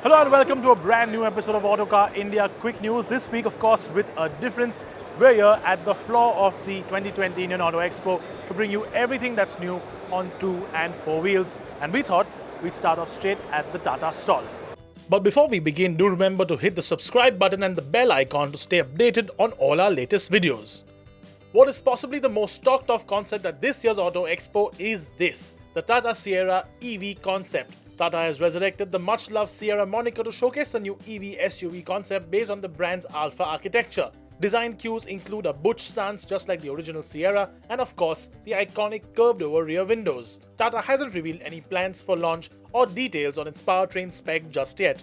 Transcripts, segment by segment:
Hello and welcome to a brand new episode of Autocar India Quick News. This week, of course, with a difference. We're here at the floor of the 2020 Indian Auto Expo to bring you everything that's new on 2 and 4 wheels. And we thought we'd start off straight at the Tata stall. But before we begin, do remember to hit the subscribe button and the bell icon to stay updated on all our latest videos. What is possibly the most talked of concept at this year's Auto Expo is this, the Tata Sierra EV concept. Tata has resurrected the much-loved Sierra moniker to showcase a new EV SUV concept based on the brand's Alpha architecture. Design cues include a butch stance just like the original Sierra and of course the iconic curved-over rear windows. Tata hasn't revealed any plans for launch or details on its powertrain spec just yet.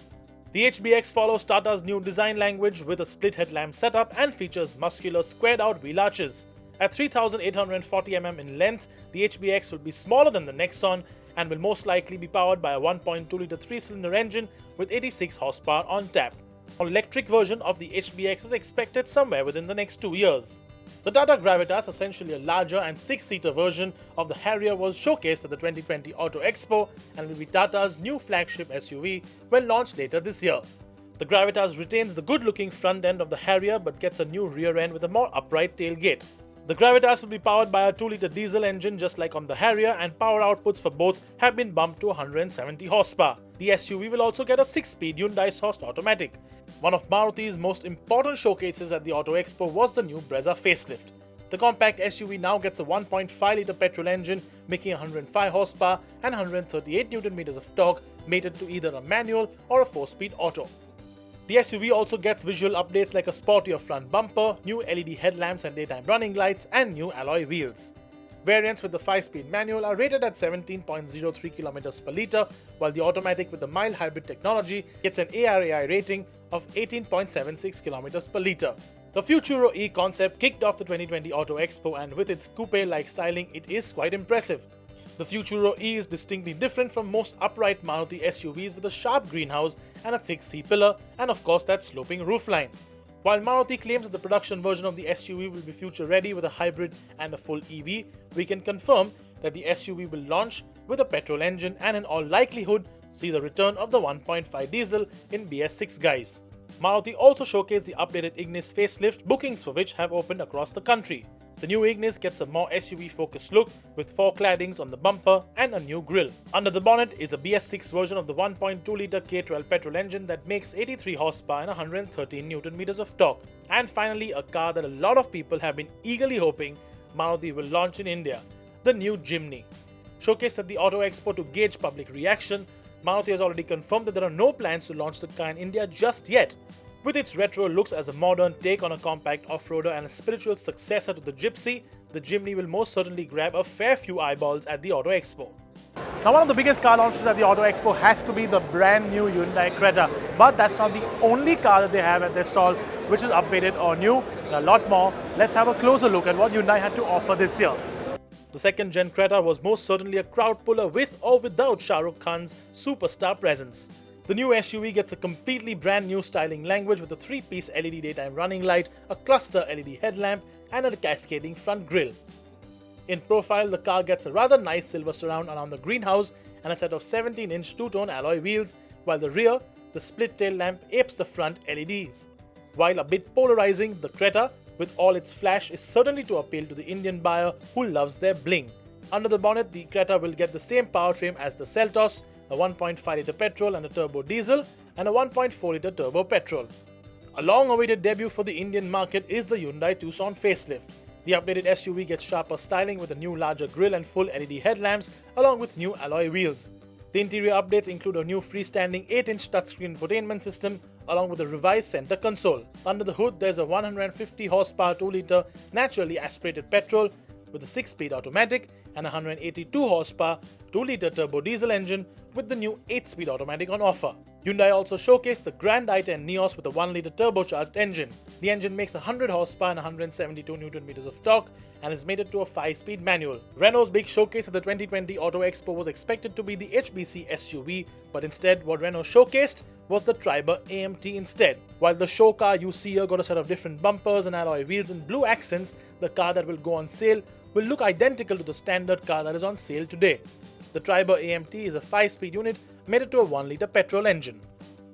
The HBX follows Tata's new design language with a split headlamp setup and features muscular squared-out wheel arches. At 3,840mm in length, the HBX will be smaller than the Nexon and will most likely be powered by a 1.2-litre 3-cylinder engine with 86 horsepower on tap. An electric version of the HBX is expected somewhere within the next 2 years. The Tata Gravitas, essentially a larger and 6-seater version of the Harrier, was showcased at the 2020 Auto Expo and will be Tata's new flagship SUV when launched later this year. The Gravitas retains the good-looking front end of the Harrier but gets a new rear end with a more upright tailgate. The Gravitas will be powered by a 2-litre diesel engine just like on the Harrier, and power outputs for both have been bumped to 170 horsepower. The SUV will also get a 6-speed Hyundai sourced automatic. One of Maruti's most important showcases at the Auto Expo was the new Brezza facelift. The compact SUV now gets a 1.5-litre petrol engine making 105 horsepower and 138 Nm of torque, mated to either a manual or a 4-speed auto. The SUV also gets visual updates like a sportier front bumper, new LED headlamps and daytime running lights, and new alloy wheels. Variants with the 5-speed manual are rated at 17.03 km per litre, while the automatic with the mild hybrid technology gets an ARAI rating of 18.76 km per litre. The Futuro E concept kicked off the 2020 Auto Expo, and with its coupe-like styling, it is quite impressive. The Futuro E is distinctly different from most upright Maruti SUVs with a sharp greenhouse and a thick C-pillar, and of course that sloping roofline. While Maruti claims that the production version of the SUV will be future-ready with a hybrid and a full EV, we can confirm that the SUV will launch with a petrol engine and in all likelihood see the return of the 1.5 diesel in BS6 guise. Maruti also showcased the updated Ignis facelift, bookings for which have opened across the country. The new Ignis gets a more SUV-focused look with 4 claddings on the bumper and a new grille. Under the bonnet is a BS6 version of the 1.2-litre K12 petrol engine that makes 83 horsepower and 113 Nm of torque. And finally, a car that a lot of people have been eagerly hoping Maruti will launch in India, the new Jimny. Showcased at the Auto Expo to gauge public reaction, Maruti has already confirmed that there are no plans to launch the car in India just yet. With its retro looks as a modern take on a compact off-roader and a spiritual successor to the Gypsy, the Jimny will most certainly grab a fair few eyeballs at the Auto Expo. Now, one of the biggest car launches at the Auto Expo has to be the brand new Hyundai Creta, but that's not the only car that they have at their stall which is updated or new. There are a lot more. Let's have a closer look at what Hyundai had to offer this year. The second-gen Creta was most certainly a crowd puller with or without Shah Rukh Khan's superstar presence. The new SUV gets a completely brand new styling language with a 3-piece LED daytime running light, a cluster LED headlamp, and a cascading front grille. In profile, the car gets a rather nice silver surround around the greenhouse and a set of 17-inch two-tone alloy wheels, while the rear, the split tail lamp apes the front LEDs. While a bit polarizing, the Creta, with all its flash, is certainly to appeal to the Indian buyer who loves their bling. Under the bonnet, the Creta will get the same powertrain as the Seltos, a 1.5-litre petrol and a turbo diesel, and a 1.4-litre turbo petrol. A long-awaited debut for the Indian market is the Hyundai Tucson facelift. The updated SUV gets sharper styling with a new larger grille and full LED headlamps, along with new alloy wheels. The interior updates include a new freestanding 8-inch touchscreen infotainment system, along with a revised center console. Under the hood, there's a 150 horsepower 2-litre naturally aspirated petrol with a 6-speed automatic and a 182 horsepower 2-litre turbo diesel engine with the new 8-speed automatic on offer. Hyundai also showcased the Grand i10 Neos with a 1-litre turbocharged engine. The engine makes 100 horsepower and 172 Nm of torque and is mated to a 5-speed manual. Renault's big showcase at the 2020 Auto Expo was expected to be the HBC SUV, but instead what Renault showcased was the Triber AMT instead. While the show car you see here got a set of different bumpers and alloy wheels in blue accents, the car that will go on sale will look identical to the standard car that is on sale today. The Triber AMT is a 5-speed unit mated to a 1-litre petrol engine.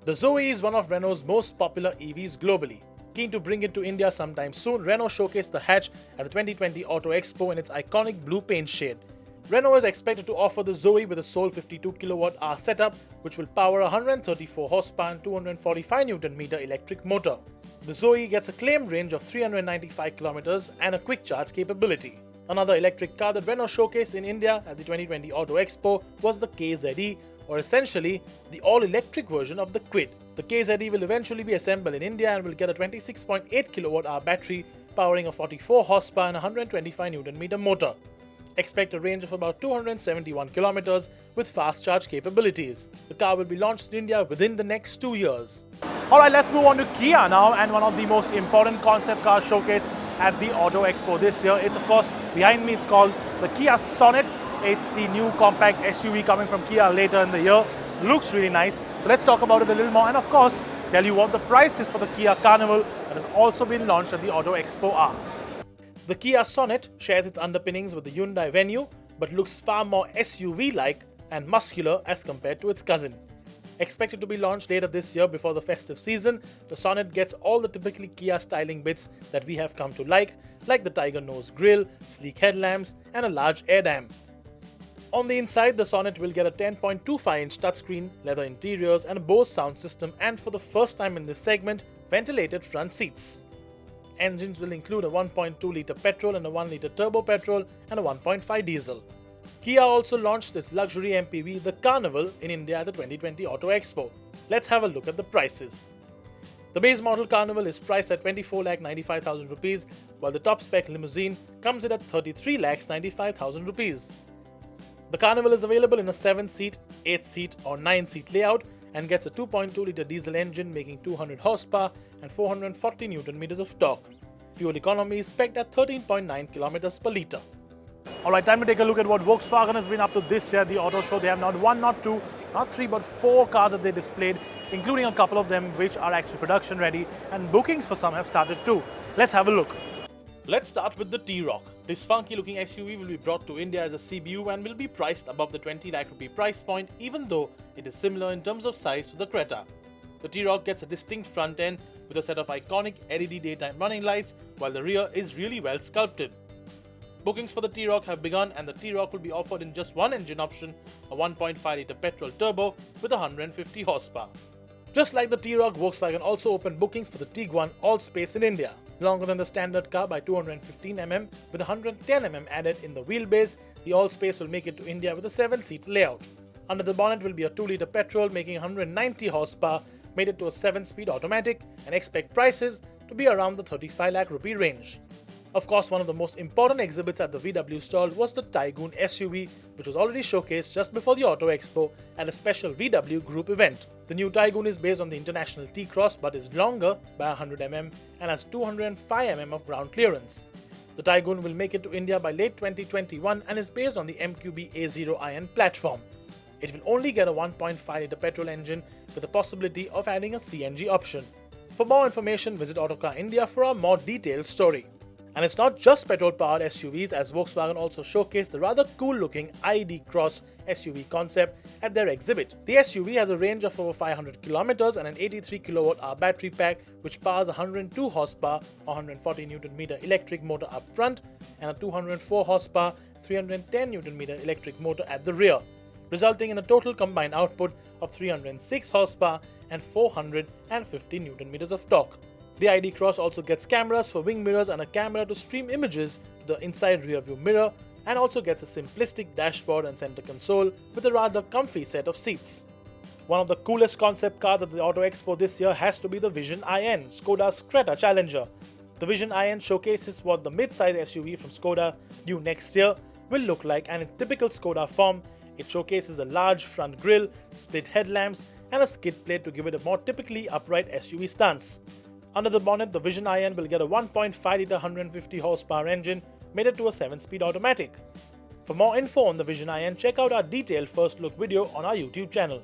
The Zoe is one of Renault's most popular EVs globally. Keen to bring it to India sometime soon, Renault showcased the hatch at the 2020 Auto Expo in its iconic blue paint shade. Renault is expected to offer the Zoe with a sole 52 kWh setup, which will power a 134 horsepower and 245 Nm electric motor. The Zoe gets a claimed range of 395 km and a quick charge capability. Another electric car that Renault showcased in India at the 2020 Auto Expo was the KZE, or essentially the all-electric version of the Kwid. The KZE will eventually be assembled in India and will get a 26.8 kWh battery powering a 44 horsepower and 125 Nm motor. Expect a range of about 271 km with fast charge capabilities. The car will be launched in India within the next 2 years. Alright, let's move on to Kia now, and one of the most important concept cars showcased at the Auto Expo this year. It's of course behind me, it's called the Kia Sonet. It's the new compact SUV coming from Kia later in the year. Looks really nice. So let's talk about it a little more and of course tell you what the price is for the Kia Carnival that has also been launched at the Auto Expo are. The Kia Sonet shares its underpinnings with the Hyundai Venue but looks far more SUV-like and muscular as compared to its cousin. Expected to be launched later this year before the festive season, the Sonet gets all the typically Kia styling bits that we have come to like the tiger nose grille, sleek headlamps and a large air dam. On the inside, the Sonet will get a 10.25-inch touchscreen, leather interiors and a Bose sound system, and for the first time in this segment, ventilated front seats. Engines will include a 1.2-litre petrol and a 1-litre turbo petrol and a 1.5 diesel. Kia also launched its luxury MPV, the Carnival, in India at the 2020 Auto Expo. Let's have a look at the prices. The base model Carnival is priced at 24,95,000 rupees, while the top spec limousine comes in at 33,95,000 rupees. The Carnival is available in a 7-seat, 8-seat or 9-seat layout and gets a 2.2-litre diesel engine making 200 horsepower and 440 Nm of torque. Fuel economy is spec'd at 13.9 km per litre. Alright, time to take a look at what Volkswagen has been up to this year at the auto show. They have not one, not two, not three, but 4 cars that they displayed, including a couple of them which are actually production ready, and bookings for some have started too. Let's have a look. Let's start with the T-Roc. This funky looking SUV will be brought to India as a CBU and will be priced above the 20 lakh rupee price point, even though it is similar in terms of size to the Creta. The T-Roc gets a distinct front end with a set of iconic LED daytime running lights, while the rear is really well sculpted. Bookings for the T-Roc have begun and the T-Roc will be offered in just one engine option, a 1.5-litre petrol turbo with 150 horsepower. Just like the T-Roc, Volkswagen also opened bookings for the Tiguan All-Space in India. Longer than the standard car by 215 mm with 110 mm added in the wheelbase, the All-Space will make it to India with a 7-seat layout. Under the bonnet will be a 2-litre petrol making 190 horsepower, made it to a 7-speed automatic, and expect prices to be around the 35 lakh rupee range. Of course, one of the most important exhibits at the VW stall was the Taygun SUV, which was already showcased just before the Auto Expo at a special VW group event. The new Taygun is based on the international T-Cross but is longer by 100 mm and has 205 mm of ground clearance. The Taygun will make it to India by late 2021 and is based on the MQB A0iN platform. It will only get a 1.5-litre petrol engine with the possibility of adding a CNG option. For more information, visit Autocar India for a more detailed story. And it's not just petrol-powered SUVs, as Volkswagen also showcased the rather cool-looking ID Cross SUV concept at their exhibit. The SUV has a range of over 500 km and an 83 kWh battery pack which powers a 102 horsepower or 140 Nm electric motor up front and a 204 horsepower 310 Nm electric motor at the rear, resulting in a total combined output of 306 horsepower and 450 Nm of torque. The ID Cross also gets cameras for wing mirrors and a camera to stream images to the inside rear view mirror, and also gets a simplistic dashboard and center console with a rather comfy set of seats. One of the coolest concept cars at the Auto Expo this year has to be the Vision IN, Skoda's Creta challenger. The Vision IN showcases what the mid-size SUV from Skoda, due next year, will look like, and in typical Skoda form, it showcases a large front grille, split headlamps and a skid plate to give it a more typically upright SUV stance. Under the bonnet, the Vision IN will get a 1.5-litre 150 horsepower engine made it to a 7-speed automatic. For more info on the Vision IN, check out our detailed first look video on our YouTube channel.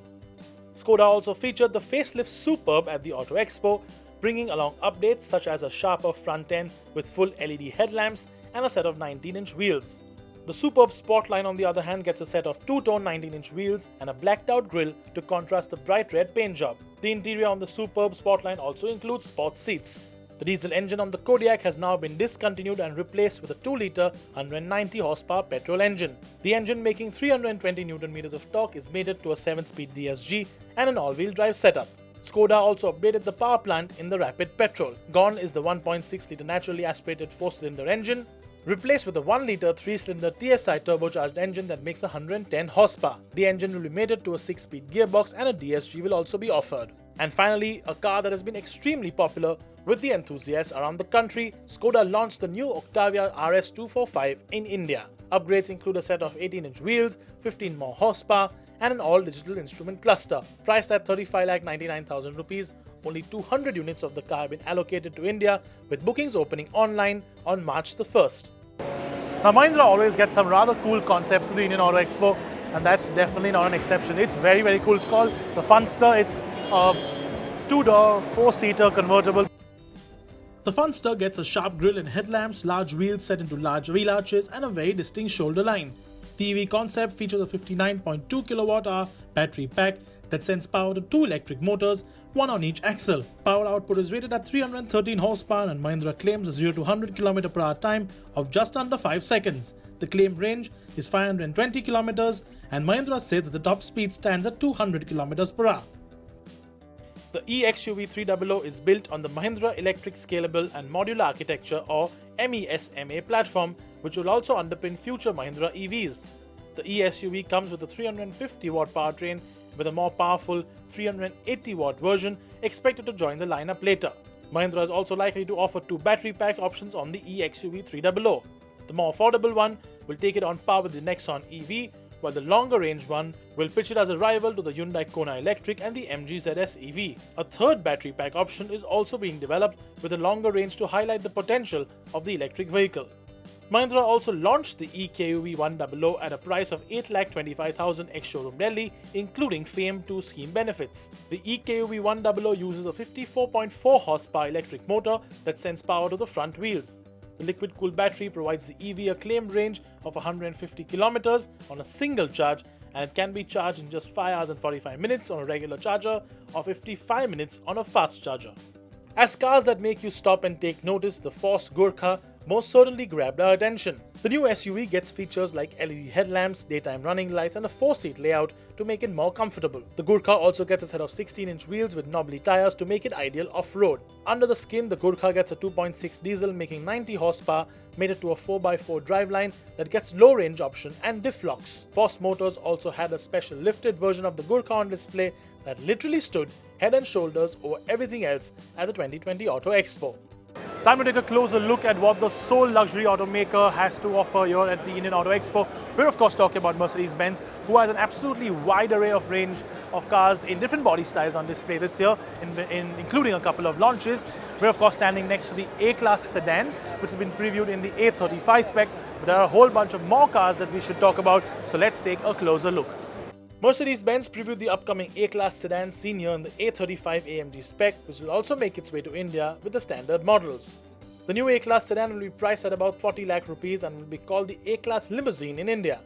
Skoda also featured the facelift Superb at the Auto Expo, bringing along updates such as a sharper front end with full LED headlamps and a set of 19-inch wheels. The superb Sportline on the other hand gets a set of two-tone 19-inch wheels and a blacked-out grille to contrast the bright red paint job. The interior on the superb Sportline also includes sports seats. The diesel engine on the Kodiaq has now been discontinued and replaced with a 2-litre 190 horsepower petrol engine. The engine, making 320 Nm of torque, is mated to a 7-speed DSG and an all-wheel drive setup. Skoda also updated the power plant in the rapid petrol. Gone is the 1.6-litre naturally aspirated 4-cylinder engine, replaced with a 1-litre 3-cylinder TSI turbocharged engine that makes 110 horsepower. The engine will be mated to a 6-speed gearbox and a DSG will also be offered. And finally, a car that has been extremely popular with the enthusiasts around the country, Skoda launched the new Octavia RS245 in India. Upgrades include a set of 18-inch wheels, 15 more horsepower, and an all-digital instrument cluster. Priced at 35,99,000 rupees, only 200 units of the car have been allocated to India, with bookings opening online on March the 1st. Now, Mahindra always gets some rather cool concepts to the Indian Auto Expo, and that's definitely not an exception. It's very, very cool. It's called the Funster. It's a 2-door, 4-seater convertible. The Funster gets a sharp grille and headlamps, large wheels set into large wheel arches, and a very distinct shoulder line. The EV concept features a 59.2 kWh battery pack that sends power to 2 electric motors, one on each axle. Power output is rated at 313 horsepower and Mahindra claims a 0 to 100 km/h time of just under 5 seconds. The claimed range is 520 km and Mahindra says that the top speed stands at 200 km/h. The eXUV 300 is built on the Mahindra Electric Scalable and Modular Architecture or MESMA platform, which will also underpin future Mahindra EVs. The eSUV comes with a 350-watt powertrain with a more powerful 380-watt version expected to join the lineup later. Mahindra is also likely to offer 2 battery pack options on the eXUV 300. The more affordable one will take it on par with the Nexon EV, while the longer range one will pitch it as a rival to the Hyundai Kona Electric and the MG ZS EV. A third battery pack option is also being developed with a longer range to highlight the potential of the electric vehicle. Mahindra also launched the eKUV 100 at a price of 8,25,000 ex-showroom Delhi, including FAME 2 scheme benefits. The eKUV 100 uses a 54.4 horsepower electric motor that sends power to the front wheels. The liquid-cooled battery provides the EV a claimed range of 150 km on a single charge, and it can be charged in just 5 hours and 45 minutes on a regular charger or 55 minutes on a fast charger. As cars that make you stop and take notice, the Force Gurkha most certainly grabbed our attention. The new SUV gets features like LED headlamps, daytime running lights and a 4-seat layout to make it more comfortable. The Gurkha also gets a set of 16-inch wheels with knobbly tires to make it ideal off-road. Under the skin, the Gurkha gets a 2.6 diesel making 90 horsepower, mated to a 4x4 driveline that gets low range option and diff locks. Force Motors also had a special lifted version of the Gurkha on display that literally stood head and shoulders over everything else at the 2020 Auto Expo. Time to take a closer look at what the sole luxury automaker has to offer here at the Indian Auto Expo. We're of course talking about Mercedes-Benz, who has an absolutely wide array of range of cars in different body styles on display this year, including a couple of launches. We're of course standing next to the A-class sedan, which has been previewed in the A35 spec. But there are a whole bunch of more cars that we should talk about, so let's take a closer look. Mercedes-Benz previewed the upcoming A-class sedan seen here in the A35 AMG spec, which will also make its way to India with the standard models. The new A-class sedan will be priced at about 40 lakh rupees and will be called the A-class Limousine in India.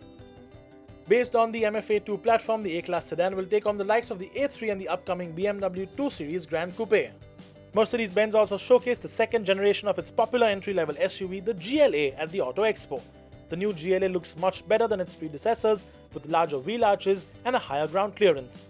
Based on the MFA2 platform, the A-class sedan will take on the likes of the A3 and the upcoming BMW 2 Series Grand Coupe. Mercedes-Benz also showcased the second generation of its popular entry-level SUV, the GLA, at the Auto Expo. The new GLA looks much better than its predecessors, with larger wheel arches and a higher ground clearance.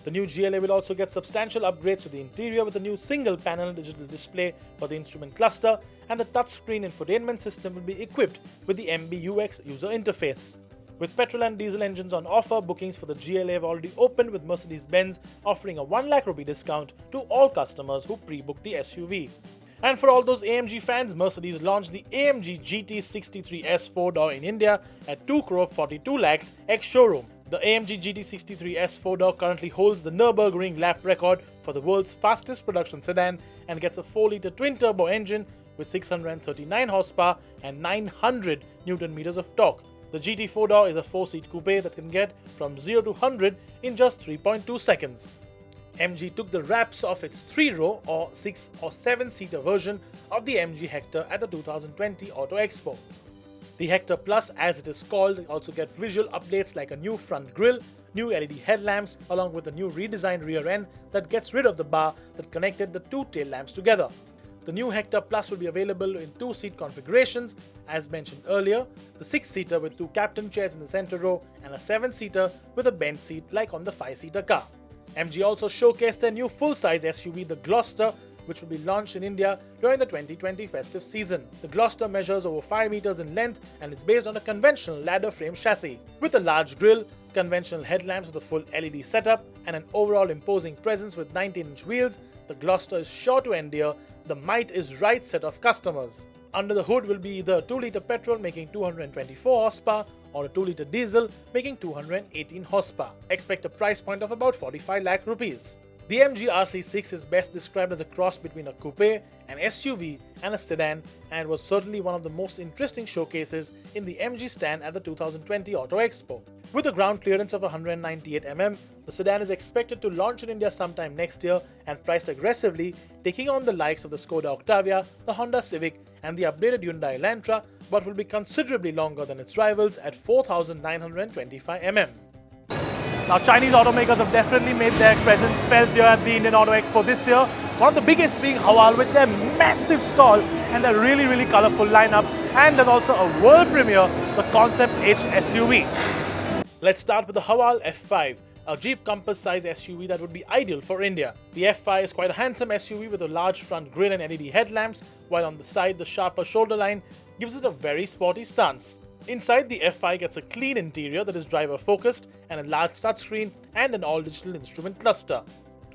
The new GLA will also get substantial upgrades to the interior with a new single-panel digital display for the instrument cluster, and the touchscreen infotainment system will be equipped with the MBUX user interface. With petrol and diesel engines on offer, bookings for the GLA have already opened, with Mercedes-Benz offering a 1 lakh rupee discount to all customers who pre-book the SUV. And for all those AMG fans, Mercedes launched the AMG GT63S 4-door in India at 2,42 lakhs ex-showroom. The AMG GT63S 4-door currently holds the Nürburgring lap record for the world's fastest production sedan and gets a 4-litre twin-turbo engine with 639 horsepower and 900 Nm of torque. The GT 4-door is a 4-seat coupe that can get from 0 to 100 in just 3.2 seconds. MG took the wraps off its 3-row or 6 or 7-seater version of the MG Hector at the 2020 Auto Expo. The Hector Plus, as it is called, also gets visual updates like a new front grille, new LED headlamps, along with a new redesigned rear end that gets rid of the bar that connected the two tail lamps together. The new Hector Plus will be available in 2-seat configurations, as mentioned earlier, the 6-seater with 2 captain chairs in the center row and a 7-seater with a bench seat like on the 5-seater car. MG also showcased their new full-size SUV, the Gloster, which will be launched in India during the 2020 festive season. The Gloster measures over 5 meters in length and is based on a conventional ladder frame chassis. With a large grille, conventional headlamps with a full LED setup, and an overall imposing presence with 19-inch wheels, the Gloster is sure to endear the might is right set of customers. Under the hood will be either a 2-litre petrol making 224 horsepower or a 2-litre diesel making 218 horsepower. Expect a price point of about 45 lakh rupees. The MG RC6 is best described as a cross between a coupe, an SUV and a sedan, and was certainly one of the most interesting showcases in the MG stand at the 2020 Auto Expo. With a ground clearance of 198 mm, the sedan is expected to launch in India sometime next year and priced aggressively, taking on the likes of the Skoda Octavia, the Honda Civic and the updated Hyundai Elantra, but will be considerably longer than its rivals at 4,925 mm. Now, Chinese automakers have definitely made their presence felt here at the Indian Auto Expo this year. One of the biggest being Haval with their massive stall and their really colourful lineup. And there's also a world premiere, the Concept H SUV. Let's start with the Haval F5, a Jeep Compass-sized SUV that would be ideal for India. The F5 is quite a handsome SUV with a large front grille and LED headlamps, while on the side the sharper shoulder line gives it a very sporty stance. Inside, the F5 gets a clean interior that is driver-focused and a large touchscreen and an all-digital instrument cluster.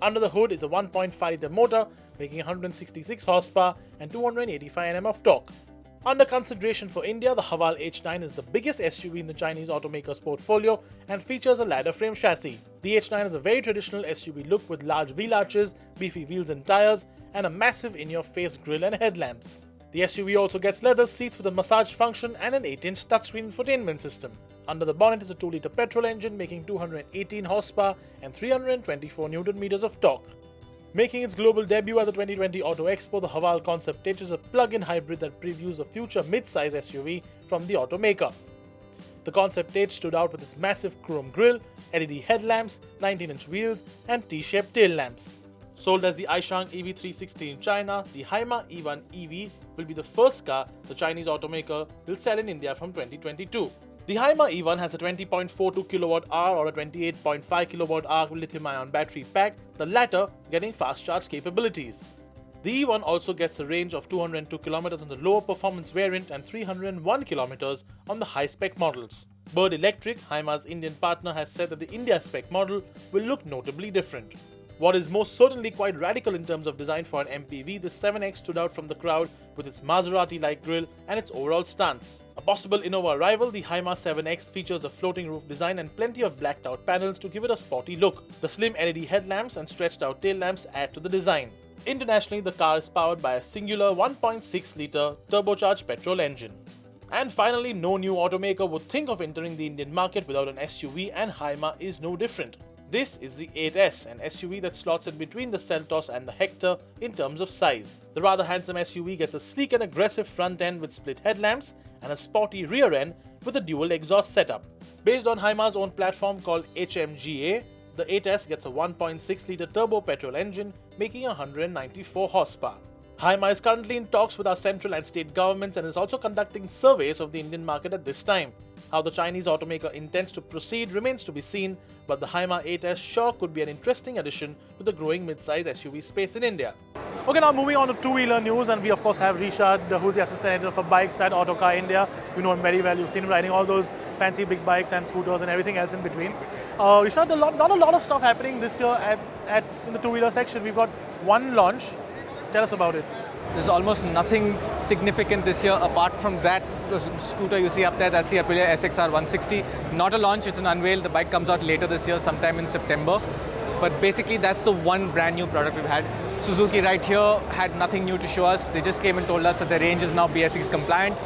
Under the hood is a 1.5-litre motor making 166 horsepower and 285 Nm of torque. Under consideration for India, the Haval H9 is the biggest SUV in the Chinese automaker's portfolio and features a ladder frame chassis. The H9 is a very traditional SUV look with large wheel arches, beefy wheels and tires, and a massive in-your-face grille and headlamps. The SUV also gets leather seats with a massage function and an 8-inch touchscreen infotainment system. Under the bonnet is a 2-litre petrol engine making 218 horsepower and 324 Nm of torque. Making its global debut at the 2020 Auto Expo, the Haval Concept H is a plug-in hybrid that previews a future mid-size SUV from the automaker. The Concept H stood out with its massive chrome grille, LED headlamps, 19-inch wheels, and T-shaped tail lamps. Sold as the Aishang EV360 in China, the Haima E1 EV will be the first car the Chinese automaker will sell in India from 2022. The Haima E1 has a 20.42 kWh or a 28.5 kWh lithium-ion battery pack, the latter getting fast charge capabilities. The E1 also gets a range of 202 km on the lower performance variant and 301 km on the high-spec models. Bird Electric, Haima's Indian partner, has said that the India spec model will look notably different. What is most certainly quite radical in terms of design for an MPV, the 7X stood out from the crowd with its Maserati-like grille and its overall stance. A possible Innova rival, the Haima 7X features a floating roof design and plenty of blacked-out panels to give it a sporty look. The slim LED headlamps and stretched-out tail lamps add to the design. Internationally, the car is powered by a singular 1.6-litre turbocharged petrol engine. And finally, no new automaker would think of entering the Indian market without an SUV, and Haima is no different. This is the 8S, an SUV that slots in between the Seltos and the Hector in terms of size. The rather handsome SUV gets a sleek and aggressive front end with split headlamps and a sporty rear end with a dual exhaust setup. Based on Haima's own platform called HMGA, the 8S gets a 1.6-litre turbo petrol engine making 194 horsepower. Haima is currently in talks with our central and state governments and is also conducting surveys of the Indian market at this time. How the Chinese automaker intends to proceed remains to be seen, but the Haima 8S sure could be an interesting addition to the growing mid-size SUV space in India. Okay, now moving on to two-wheeler news, and we of course have Rishad, who's the assistant editor for bikes at Autocar India. You know him very well. You've seen him riding all those fancy big bikes and scooters and everything else in between. Rishad, not a lot of stuff happening this year in the two-wheeler section. We've got one launch. Tell us about it. There's almost nothing significant this year apart from that scooter you see up there. That's the Aprilia SXR 160. Not a launch, it's an unveiled. The bike comes out later this year, sometime in September. But basically that's the one brand new product we've had. Suzuki right here had nothing new to show us. They just came and told us that the range is now BS6 compliant.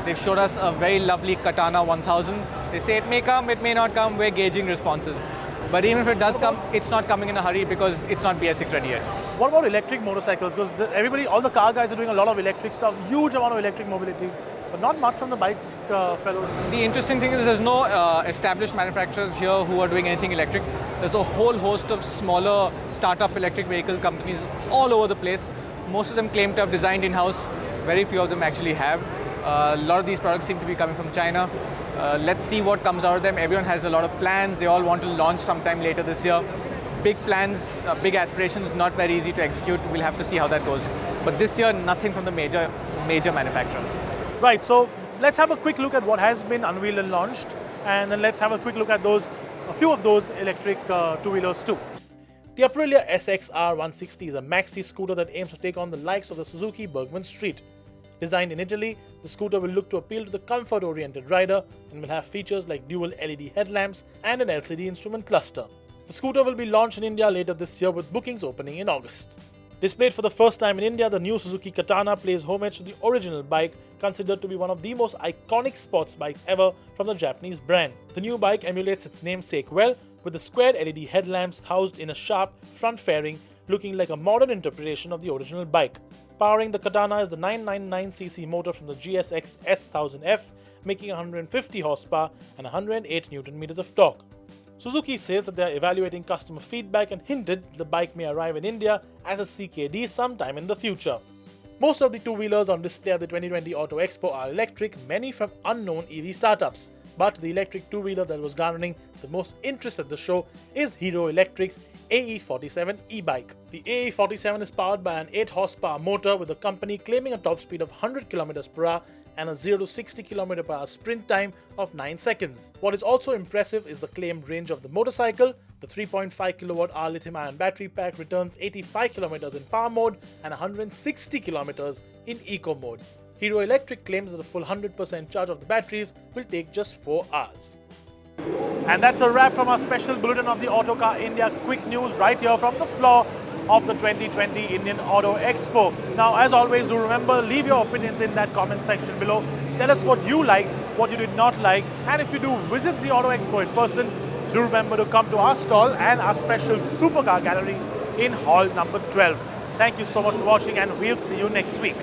They've showed us a very lovely Katana 1000. They say it may come, it may not come. We're gauging responses. But even if it does come, it's not coming in a hurry because it's not BS6 ready yet. What about electric motorcycles? Because all the car guys are doing a lot of electric stuff, huge amount of electric mobility. but not much from the bike fellows. The interesting thing is there's no established manufacturers here who are doing anything electric. There's a whole host of smaller startup electric vehicle companies all over the place. Most of them claim to have designed in-house. Very few of them actually have. A lot of these products seem to be coming from China. Let's see what comes out of them. Everyone has a lot of plans. They all want to launch sometime later this year. Big plans, big aspirations, not very easy to execute. We'll have to see how that goes. But this year, nothing from the major manufacturers. Right, so let's have a quick look at what has been unveiled and launched, and then let's have a quick look at a few of those electric two-wheelers too. The Aprilia SXR 160 is a maxi scooter that aims to take on the likes of the Suzuki Bergman Street. Designed in Italy, the scooter will look to appeal to the comfort-oriented rider and will have features like dual LED headlamps and an LCD instrument cluster. The scooter will be launched in India later this year with bookings opening in August. Displayed for the first time in India, the new Suzuki Katana pays homage to the original bike, considered to be one of the most iconic sports bikes ever from the Japanese brand. The new bike emulates its namesake well, with the squared LED headlamps housed in a sharp front fairing, looking like a modern interpretation of the original bike. Powering the Katana is the 999cc motor from the GSX S1000F, making 150 horsepower and 108 Nm of torque. Suzuki says that they are evaluating customer feedback and hinted the bike may arrive in India as a CKD sometime in the future. Most of the two-wheelers on display at the 2020 Auto Expo are electric, many from unknown EV startups. But the electric two-wheeler that was garnering the most interest at the show is Hero Electric's AE47 e-bike. The AE47 is powered by an 8 horsepower motor, with the company claiming a top speed of 100 km per hour and a 0 to 60 km per hour sprint time of 9 seconds. What is also impressive is the claimed range of the motorcycle. The 3.5 kWh lithium-ion battery pack returns 85 km in power mode and 160 km in eco mode. Hero Electric claims that the full 100% charge of the batteries will take just 4 hours. And that's a wrap from our special bulletin of the Autocar India quick news right here from the floor of the 2020 Indian Auto Expo. Now, as always, do remember, leave your opinions in that comment section below. Tell us what you liked, what you did not like, and if you do visit the Auto Expo in person, do remember to come to our stall and our special supercar gallery in hall number 12. Thank you so much for watching, and we'll see you next week.